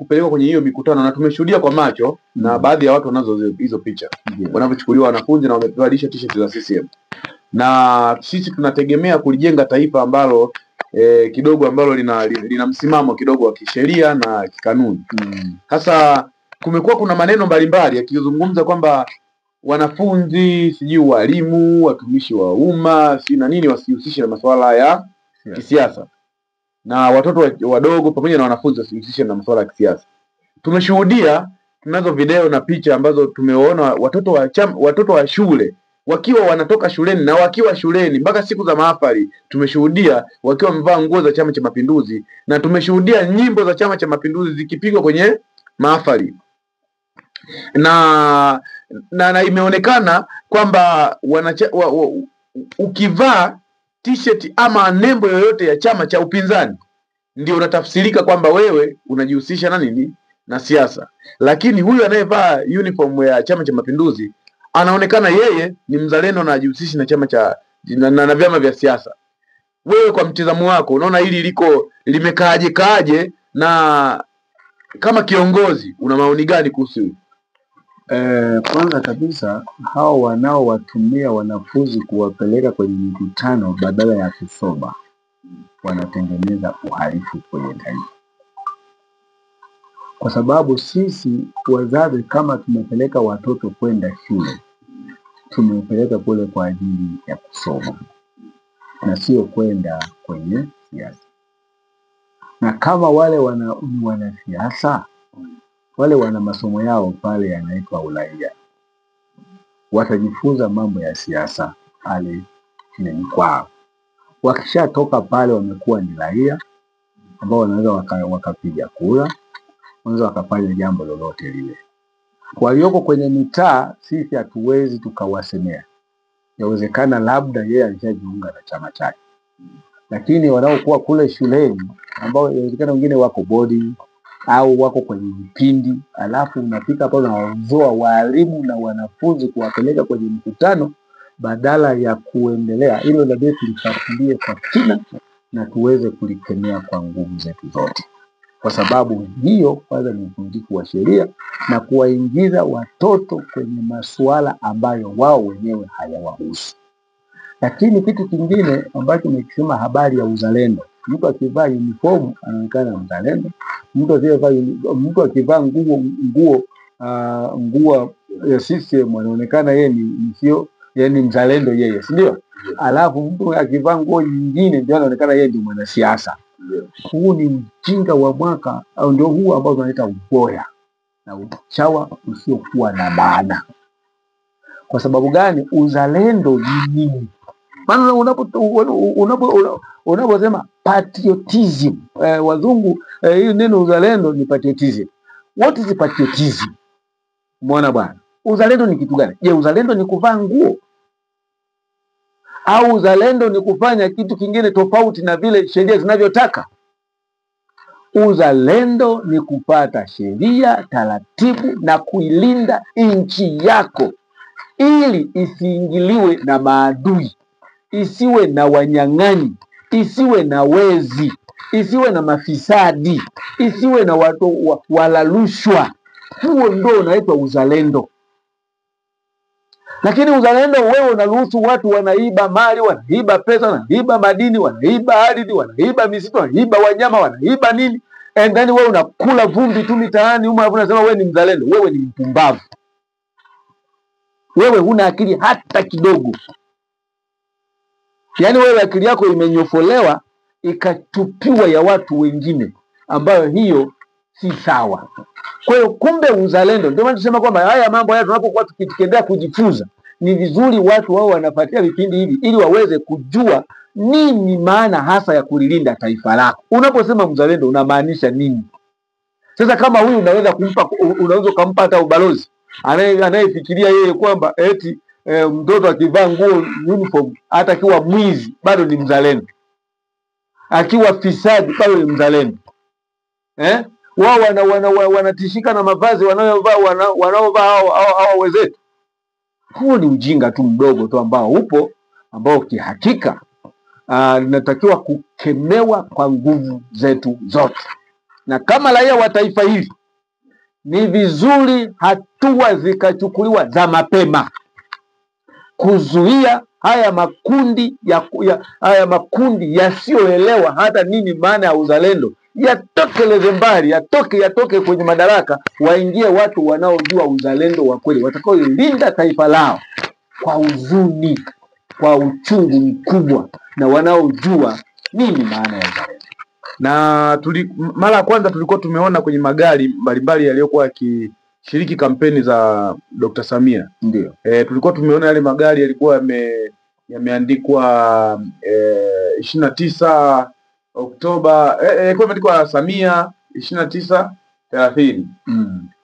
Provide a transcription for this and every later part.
kupelekwa kwenye hiyo mikutano, na tumeshuhudia kwa macho na baadhi ya watu wanazo hizo picha wanapochukuliwa wanafunzi na wamevalisha t-shirt za CCM. Na sisi tunategemea kulijenga taifa ambalo kidogo ambalo lina msimamo kidogo wa kisheria na kikanuni. Sasa kumekuwa kuna maneno mbalimbali yakizungumza kwamba wanafunzi, sijui walimu, watumishi wa umma, si na nini wasihusishe na masuala ya kisiasa. Na watoto wadogo pamoja na wanafunzi wasihusishe na masuala ya kisiasa. Tumeshuhudia, tunazo video na picha ambazo tumeona watoto wa shule wakiwa wanatoka shuleni na wakiwa shuleni mpaka siku za mahafali, tumeshuhudia wakiwa wamevaa nguo za Chama cha Mapinduzi, na tumeshuhudia nyimbo za Chama cha Mapinduzi zikipigwa kwenye mahafali. Na imeonekana kwamba ukivaa t-shirt ama nembo yoyote ya chama cha upinzani ndio unatafsirika kwamba wewe unajihusisha na nini, na siasa. Lakini huyu anayevaa uniform ya Chama cha Mapinduzi anaonekana yeye ni mzalendo na ajihusishi na chama cha na vyama vya siasa. Wewe kwa mtazamo wako unaona hili limekaaje, na kama kiongozi una maoni gani kuhusu hili? Kwanza kabisa hao wanaowatumia wanafunzi kuwapeleka kwenye mikutano badala ya kusoma wanatengeneza uhalifu kwenye taifa. Kwa sababu sisi wazazi kama tumepeleka watoto kwenda shule, tumepeleka kule kwa ajili ya kusoma na sio kwenda kwenye siasa. Na kama wale wanasiasa wale wana masomo yao pale yanaitwa uraia, watajifunza mambo ya siasa pale shuleni kwao. Wakishatoka pale wamekuwa ni raia ambao wanaweza wakapiga kura, wanaweza wakafanya jambo lolote lile. Walioko kwenye mitaa sisi hatuwezi tukawasemea. Yawezekana labda yeye alishajiunga na chama chake, lakini wanaokuwa kule shuleni ambao yawezekana wengine wako bodi au wako kwenye vipindi, alafu unafika hapo na wazoa walimu na wanafunzi kuwapeleka kwenye mkutano badala ya kuendelea. Hilo labda tulifuatilie kwa kina na tuweze kulikemea kwa nguvu zetu zote, kwa sababu hiyo kwanza ni uvunjifu wa sheria na kuwaingiza watoto kwenye masuala ambayo wao wenyewe hayawahusu. Lakini kitu kingine ambacho nimekisema, habari ya uzalendo. Mtu akivaa uniform anaonekana mzalendo. Mtu akivaa nguo ya CCM anaonekana yeye ni mzalendo yeye, si ndio? Alafu mtu akivaa nguo nyingine ndio anaonekana yeye ndio mwanasiasa. Huu ni mjinga wa mwaka, au ndio huu ambao tunaita uboya na uchawa usiokuwa na maana. Kwa sababu gani? Uzalendo ni nini? Maana unaposema patriotism, wazungu hiyo neno uzalendo ni patriotism. What is patriotism? Muona bwana, uzalendo ni kitu gani? Je, uzalendo ni kuvaa nguo? Au uzalendo ni kufanya kitu kingine tofauti na vile sheria zinavyotaka? Uzalendo ni kupata sheria, taratibu na kuilinda nchi yako ili isiingiliwe na maadui, isiwe na wanyang'anyi, isiwe na wezi, isiwe na mafisadi, isiwe na watu wala rushwa. Huo ndio unaitwa uzalendo. Lakini uzalendo wewe unaruhusu watu wanaiba mali, wanaiba pesa, wanaiba madini, wanaiba ardhi, wanaiba misitu, wanaiba wanyama, wanaiba nini? Ndani wewe unakula vumbi tu mitaani huko, unasema wewe ni mzalendo. Wewe ni mpumbavu. Wewe huna akili hata kidogo. Yaani wewe akili yako imenyofolewa ikatupiwa ya watu wengine, ambayo hiyo si sawa. Kwa hiyo kumbe uzalendo, ndio maana tunasema kwamba haya mambo haya tunapokuwa tukiendelea kujifunza, ni vizuri watu wao wanafuatia vipindi hivi ili waweze kujua nini maana hasa ya kulilinda taifa lako. Unaposema mzalendo unamaanisha nini? Sasa kama huyu unaweza kumpa hata ubalozi anayefikiria yeye kwamba eti mtoto akivaa nguo uniform hata akiwa mwizi bado ni mzalendo, akiwa fisadi bado ni mzalendo. Wao wanatishika na mavazi wanaovaa hao wenzetu. Huo ni ujinga tu mdogo tu ambao kihakika linatakiwa kukemewa kwa nguvu zetu zote. Na kama raia wa taifa hili ni vizuri hatua zikachukuliwa za mapema kuzuia haya makundi yasiyoelewa hata nini maana ya uzalendo yatokeleze mbali, yatoke kwenye madaraka, waingie watu wanaojua uzalendo wa kweli, watakaolinda taifa lao kwa huzuni, kwa uchungu mkubwa, na wanaojua nini maana ya uzalendo. Na mara ya kwanza tulikuwa tumeona kwenye magari mbalimbali yaliyokuwa yakishiriki kampeni za Dr. Samia. Ndio. Tulikuwa tumeona yale magari yalikuwa yameandikwa 29 Oktoba, ilikuwa imeandikwa Samia 29-30.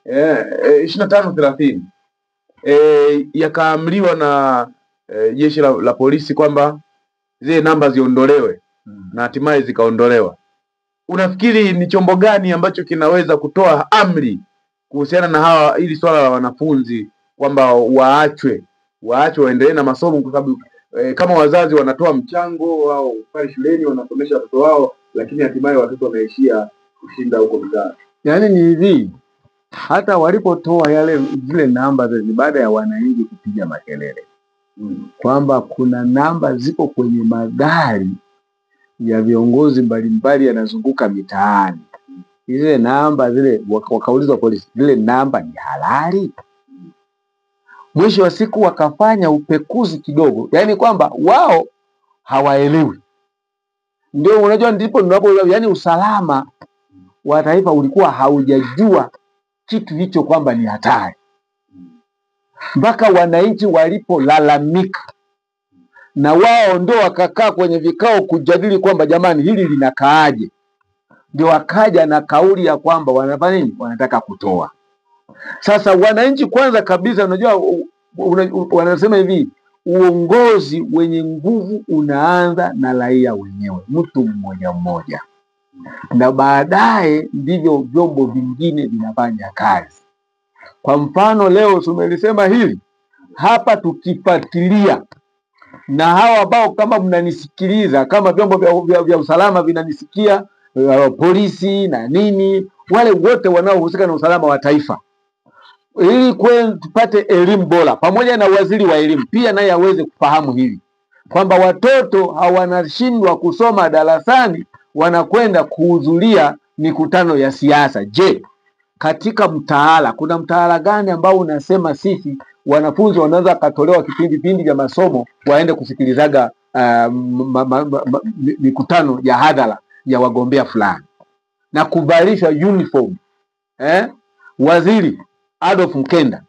25-30. Yakaamriwa na jeshi la polisi kwamba zile namba ziondolewe, na hatimaye zikaondolewa. Unafikiri ni chombo gani ambacho kinaweza kutoa amri kuhusiana na hili swala la wanafunzi kwamba waachwe waendelee na masomo, kwa sababu kama wazazi wanatoa mchango wao pale shuleni, wanasomesha watoto wao, lakini hatimaye watoto wanaishia kushinda huko mtaani? Yaani ni hivi, hata walipotoa zile namba ni baada ya wananchi kupiga makelele kwamba kuna namba zipo kwenye magari ya viongozi mbalimbali yanazunguka mitaani. Zile namba zile, wakaulizwa polisi, zile namba ni halali? Mwisho wa siku wakafanya upekuzi kidogo, yaani kwamba wao hawaelewi. Ndio unajua, ndipo yaani usalama wa taifa ulikuwa haujajua kitu hicho kwamba ni hatari, mpaka wananchi walipolalamika, na wao ndio wakakaa kwenye vikao kujadili kwamba jamani, hili linakaaje. Ndio wakaja na kauli ya kwamba wanafanya nini, wanataka kutoa. Sasa wananchi kwanza kabisa, unajua wanasema hivi, uongozi wenye nguvu unaanza na raia wenyewe, mtu mmoja mmoja, na baadaye ndivyo vyombo vingine vinafanya kazi. Kwa mfano leo tumelisema hili hapa, tukifuatilia na hawa ambao kama mnanisikiliza, kama vyombo vya usalama vinanisikia, polisi na nini, wale wote wanaohusika na usalama wa taifa, ili tupate elimu bora, pamoja na waziri wa elimu pia naye aweze kufahamu hili kwamba watoto hawanashindwa kusoma darasani, wanakwenda kuhudhuria mikutano ya siasa. Je, katika mtaala kuna mtaala gani ambao unasema sisi wanafunzi wanaweza katolewa kipindi vya masomo waende kusikilizaga mikutano ya hadhara ya wagombea fulani na kuvalishwa uniform? Waziri Adolf Mkenda,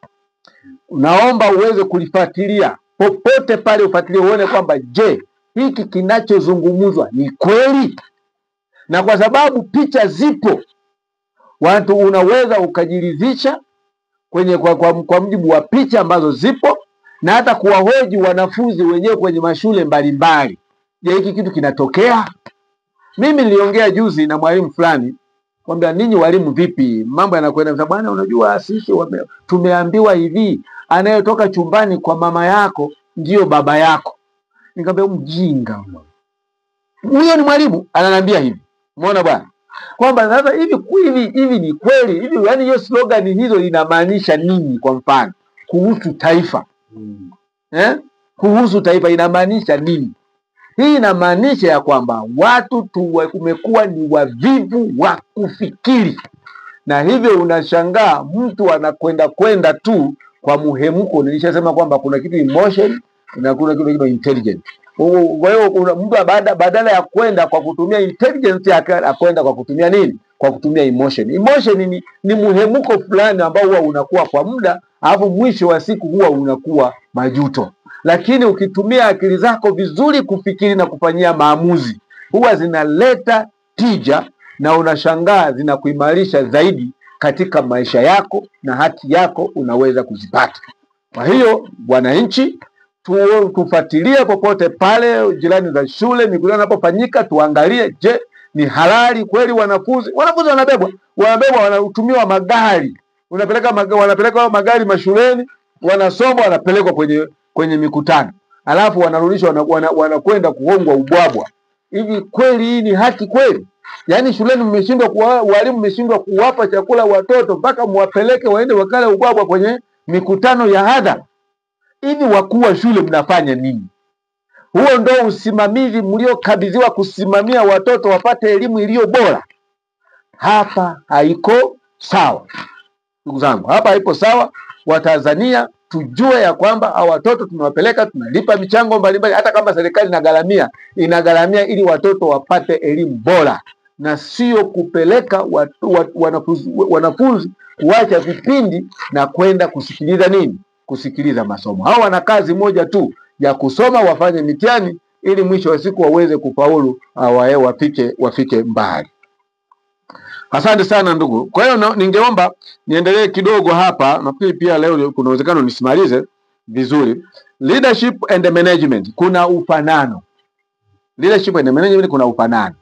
naomba uweze kulifuatilia popote pale, ufuatilie uone kwamba je, hiki kinachozungumzwa ni kweli? Na kwa sababu picha zipo, watu unaweza ukajiridhisha kwa mujibu wa picha ambazo zipo, na hata kuwahoji wanafunzi wenyewe kwenye mashule mbalimbali. Je, hiki kitu kinatokea? Mimi niliongea juzi na mwalimu fulani kwamba ninyi walimu vipi mambo yanakwenda? Bwana, unajua sisi tumeambiwa hivi, anayetoka chumbani kwa mama yako ndio baba yako. Nikamwambia mjinga huyo, ni mwalimu ananiambia hivi. Umeona bwana, kwamba sasa hivi ni kweli hivi? Yaani hiyo slogan hizo inamaanisha nini? Kwa mfano kuhusu taifa, kuhusu taifa inamaanisha nini? Hii inamaanisha ya kwamba watu tumekuwa ni wavivu wa kufikiri, na hivyo unashangaa mtu anakwenda tu kwa muhemuko. Nilishasema kwamba kuna kitu emotion na kuna kitu intelligence. Kwa hiyo mtu badala ya kwenda kwa kutumia intelligence akwenda kwa kutumia nini? Kwa kutumia emotion. Emotion ni muhemuko fulani ambao huwa unakuwa kwa muda, alafu mwisho wa siku huwa unakuwa majuto. Lakini ukitumia akili zako vizuri kufikiri na kufanyia maamuzi, huwa zinaleta tija, na unashangaa zinakuimarisha zaidi katika maisha yako, na haki yako unaweza kuzipata. Kwa hiyo wananchi, tufuatilie popote pale, jirani za shule, mikutano inapofanyika, tuangalie, je, ni halali kweli? Wanafunzi wanabebwa, wanatumiwa magari, wanapeleka magari mashuleni, wanasoma, wanapelekwa kwenye mikutano, alafu wanarudishwa, wanakwenda kuongwa ubwabwa. Hivi kweli hii ni haki kweli? Yaani shuleni walimu mmeshindwa kuwapa chakula watoto mpaka muwapeleke waende wakale ubwabwa kwenye mikutano ya hadhara. Hivi wakuu wa shule mnafanya nini? Huo ndo usimamizi mliokabidhiwa kusimamia watoto wapate elimu iliyo bora? Hapa haiko sawa. Ndugu zangu, hapa haipo sawa. Watanzania tujue ya kwamba hao watoto tunawapeleka, tunalipa michango mbalimbali, hata kama serikali inagharamia ili watoto wapate elimu bora, na sio kupeleka wanafunzi kuacha vipindi na kwenda kusikiliza nini? Kusikiliza masomo. Hao wana kazi moja tu ya kusoma, wafanye mitihani ili mwisho wa siku waweze kufaulu, wafike mbali. Asante sana ndugu. Kwa hiyo ningeomba niendelee kidogo hapa. Nafikiri pia leo kuna uwezekano nisimalize vizuri. Leadership and management kuna ufanano. Leadership and management kuna ufanano.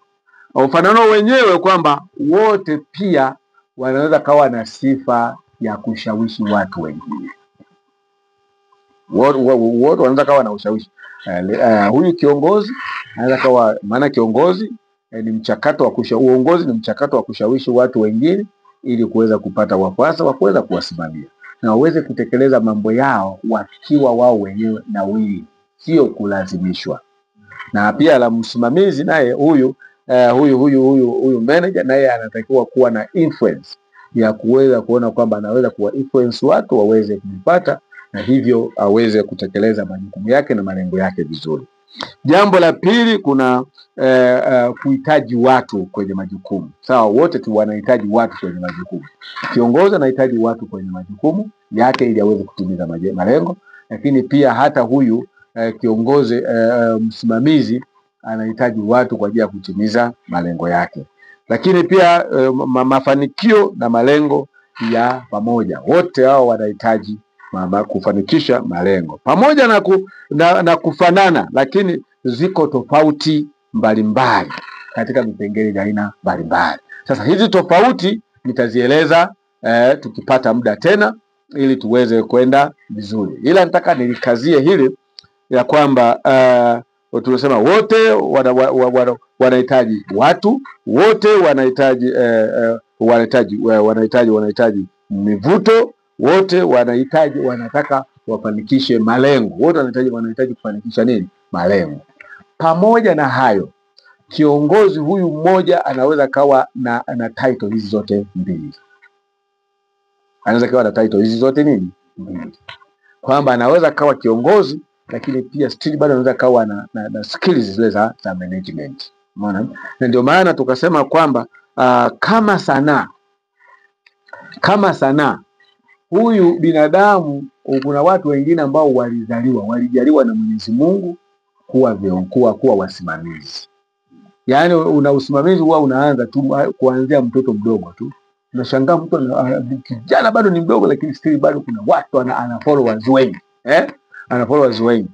Ufanano wenyewe kwamba wote pia wanaweza kawa na sifa ya kushawishi watu wengine. Wote wanaweza kawa na ushawishi. Huyu kiongozi anaweza kawa, maana kiongozi ni mchakato wa uongozi ni mchakato wa kushawishi watu wengine ili kuweza kupata wafuasi wa kuweza kuwasimamia na waweze kutekeleza mambo yao wakiwa wao wenyewe na wili, sio kulazimishwa. Na pia la msimamizi naye huyu manager naye anatakiwa kuwa na influence ya kuweza kuona kwamba anaweza kuwa influence watu waweze kumpata, na hivyo aweze kutekeleza majukumu yake na malengo yake vizuri. Jambo la pili, kuna kuhitaji watu kwenye majukumu. Sawa, wote tu wanahitaji watu kwenye majukumu. Kiongozi anahitaji watu kwenye majukumu yake ili aweze kutimiza malengo, lakini pia hata huyu kiongozi msimamizi anahitaji watu kwa ajili ya kutimiza malengo yake. Lakini pia mafanikio na malengo ya pamoja, wote hao wanahitaji kufanikisha malengo pamoja na kufanana, lakini ziko tofauti mbalimbali katika vipengele vya aina mbalimbali. Sasa hizi tofauti nitazieleza tukipata muda tena ili tuweze kwenda vizuri, ila nataka nilikazie hili ya kwamba tunasema wote wanahitaji watu, wote wanahitaji mivuto, wote wanataka wafanikishe malengo, wote wanahitaji kufanikisha nini? Malengo. Pamoja na hayo, kiongozi huyu mmoja anaweza kawa na title hizi zote mbili. Anaweza kawa na title hizi zote nini? Mbili. Kwamba anaweza kawa kiongozi lakini pia still bado anaweza kawa na skills zile za management. Umeona? Na ndio maana tukasema kwamba kama sanaa huyu binadamu, kuna watu wengine ambao walijaliwa na Mwenyezi Mungu kuwa wasimamizi. Yaani una usimamizi huwa unaanza tu kuanzia mtoto mdogo tu. Unashangaa mtu kijana bado ni mdogo lakini still bado kuna watu ana followers wengi. Ana followers wengi.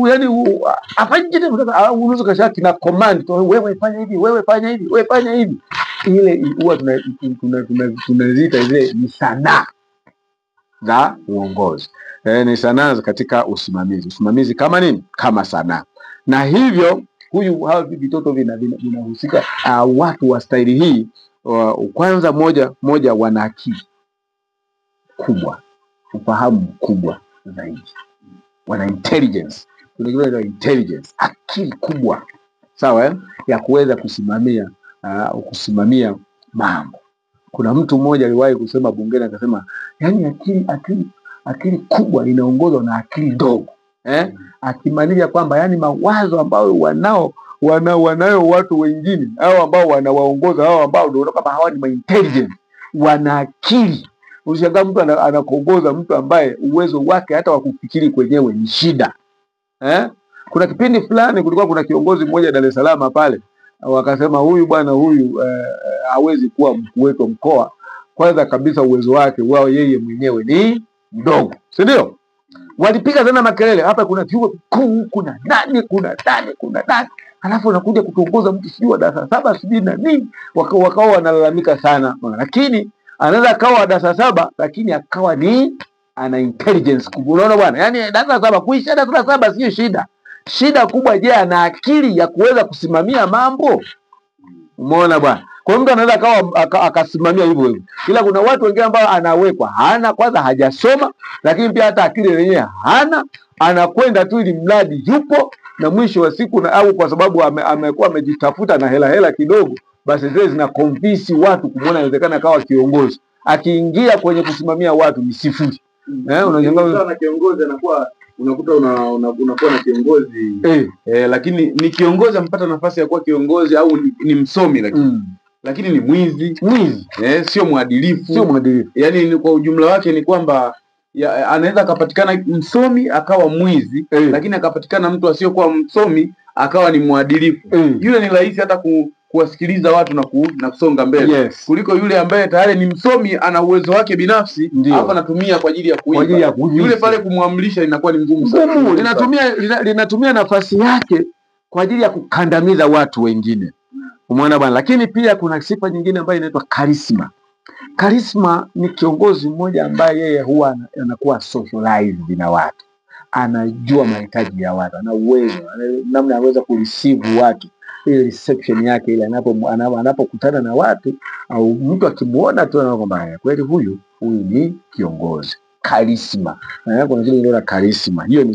Yaani afanye kitu unaweza kasha kina command, wewe fanya hivi, wewe fanya hivi, wewe fanya hivi. Ile huwa tunaziita ile ni sanaa za uongozi. Ni sanaa katika usimamizi. Usimamizi kama nini? Kama sanaa. Na hivyo hawa vitoto vinahusika watu wa staili hii. Kwanza moja wana akili kubwa, ufahamu mkubwa zaidi. Wana intelligence. Tunaita intelligence, akili kubwa. Sawa ya kuweza kusimamia mambo. Kuna mtu mmoja aliwahi kusema bungeni akasema, yani akili kubwa inaongozwa na akili ndogo. Akimaanisha kwamba yani mawazo ambayo wanayo watu wengine, hao ambao wanawaongoza, hao ambao ndio kama hawa ni intelligent, wana akili. Ushangaa mtu anakuongoza mtu ambaye uwezo wake hata wa kufikiri kwenyewe ni shida. Kuna kipindi fulani kulikuwa kuna kiongozi mmoja Dar es Salaam pale, wakasema huyu bwana hawezi kuwa mkuu wetu mkoa. Kwanza kabisa uwezo wake wao yeye mwenyewe ni mdogo, si ndio? Walipiga sana makelele, hapa kuna vyuo vikuu, kuna nani. Alafu anakuja kutongoza mtu sijui wa darasa 7 sijui na nini, wakawa wanalalamika sana. Lakini anaweza akawa darasa 7 lakini akawa ana intelligence kubwa. Unaona bwana? Yaani darasa 7 kuisha darasa 7 sio shida. Shida kubwa, je, ana akili ya kuweza kusimamia mambo? Umeona bwana? Kwa hiyo mtu anaweza akasimamia hivyo hivyo. Ila kuna watu wengine ambao anawekwa kwanza hajasoma, lakini pia hata akili yenyewe hana, anakwenda tu ili mradi yupo, na mwisho wa siku au kwa sababu amekuwa amejitafuta na hela kidogo, basi zile zina convince watu kumwona inawezekana akawa kiongozi. Akiingia kwenye kusimamia watu ni sifuri. Unashangaa na kiongozi anakuwa unakuta unakuwa na kiongozi lakini ni kiongozi ampata nafasi ya kuwa kiongozi au ni msomi lakini ni mwizi sio mwadilifu. Yaani kwa ujumla wake ni kwamba anaweza akapatikana msomi akawa mwizi lakini akapatikana mtu asiyokuwa msomi akawa ni mwadilifu. Yule ni rahisi hata kuwasikiliza watu na kusonga mbele kuliko yule ambaye tayari ni msomi, ana uwezo wake binafsi hapa anatumia kwa ajili ya kuiba. Yule pale kumwamrisha inakuwa ni ngumu sana. Linatumia nafasi yake kwa ajili ya kukandamiza watu wengine. Umeona bwana? Lakini pia kuna sifa nyingine ambayo inaitwa karisma. Karisma ni kiongozi mmoja ambaye yeye huwa anakuwa socialized na watu, anajua mahitaji ya watu, ana uwezo namna anaweza kureceive watu, ile reception yake ile anapokutana na watu au mtu akimuona tu anaona kwamba kweli huyu ni kiongozi. Karisma, na kuna kile ndio karisma, hiyo ni